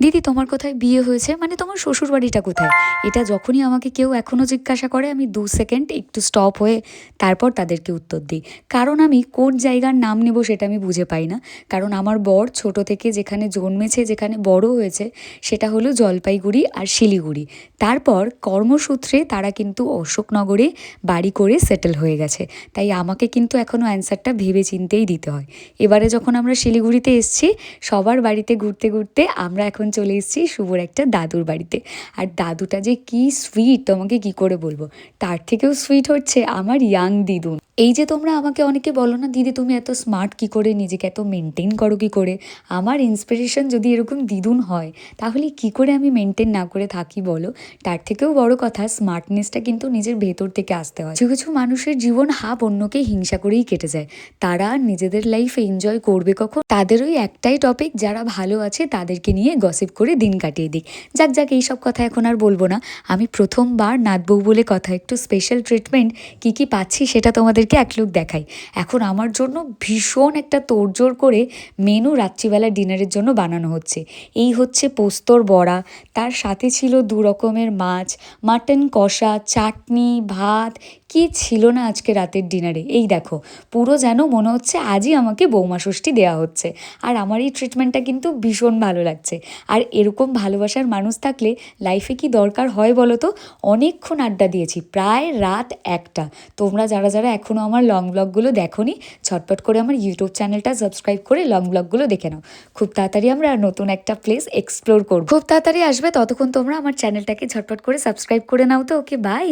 দিদি তোমার কোথায় বিয়ে হয়েছে, মানে তোমার শ্বশুর বাড়িটা কোথায়? এটা যখনই আমাকে কেউ এখনও জিজ্ঞাসা করে আমি 2 সেকেন্ড একটু স্টপ হয়ে তারপর তাদেরকে উত্তর দিই। কারণ আমি কোন জায়গার নাম নেব সেটা আমি বুঝে পাই না। কারণ আমার বর ছোট থেকে যেখানে জন্মেছে, যেখানে বড় হয়েছে, সেটা হলো জলপাইগুড়ি আর শিলিগুড়ি। তারপর কর্মসূত্রে তারা কিন্তু অশোকনগরে বাড়ি করে সেটেল হয়ে গেছে। তাই আমাকে কিন্তু এখনও অ্যান্সারটা ভেবে চিন্তেই দিতে হয়। এবারে যখন আমরা শিলিগুড়িতে এসেছি, সবার বাড়িতে ঘুরতে ঘুরতে আমরা এখন চলে এসেছি শুভর একটা দাদুর বাড়িতে। আর দাদুটা যে কি সুইট তোমাকে কি করে বলবো। তার থেকেও সুইট হচ্ছে আমার ইয়াং দিদুন। এই যে তোমরা আমাকে অনেকে বলো না, দিদি তুমি এত স্মার্ট কী করে, নিজেকে এত মেনটেন করো কী করে, আমার ইন্সপিরেশন যদি এরকম দিদুন হয় তাহলে কি করে আমি মেনটেন না করে থাকি বলো। তার থেকেও বড় কথা, স্মার্টনেসটা কিন্তু নিজের ভেতর থেকে আসতে হয়। কিছু কিছু মানুষের জীবন হাফ অন্যকে হিংসা করেই কেটে যায়। তারা নিজেদের লাইফ এনজয় করবে কখন, তাদের ওই একটাই টপিক, যারা ভালো আছে তাদেরকে নিয়ে গসিপ করে দিন কাটিয়ে দিক। যাক যাক, এইসব কথা এখন আর বলবো না। আমি প্রথমবার নাতবউ বলে কথা, একটু স্পেশাল ট্রিটমেন্ট কী কী পাচ্ছি সেটা তোমাদেরকে এক লুক দেখাই। এখন আমার জন্য ভীষণ একটা তোড়জোড় করে মেনু রাত্রিবেলা ডিনারের জন্য বানানো হচ্ছে। এই হচ্ছে পোস্তর বড়া, তার সাথে ছিল 2 রকমের মাছ, মাটন কষা, চাটনি, ভাত। কি ছিল না আজকে রাতের ডিনারে, এই দেখো। পুরো যেন মনে হচ্ছে আজই আমাকে বৌমা ষষ্ঠী দেওয়া হচ্ছে। আর আমার এই ট্রিটমেন্টটা কিন্তু ভীষণ ভালো লাগছে। আর এরকম ভালোবাসার মানুষ থাকলে লাইফে কি দরকার হয় বলো তো। অনেকক্ষণ আড্ডা দিয়েছি, প্রায় রাত 1টা। তোমরা যারা যারা এখনও আমার লং ব্লগগুলো দেখোনি, ঝটপট করে আমার ইউটিউব চ্যানেলটা সাবস্ক্রাইব করে লং ব্লগগুলো দেখে নাও। খুব তাড়াতাড়ি আমরা নতুন একটা প্লেস এক্সপ্লোর করব, খুব তাড়াতাড়ি আসবে। ততক্ষণ তোমরা আমার চ্যানেলটাকে ঝটপট করে সাবস্ক্রাইব করে নাও তো। ওকে, বাই।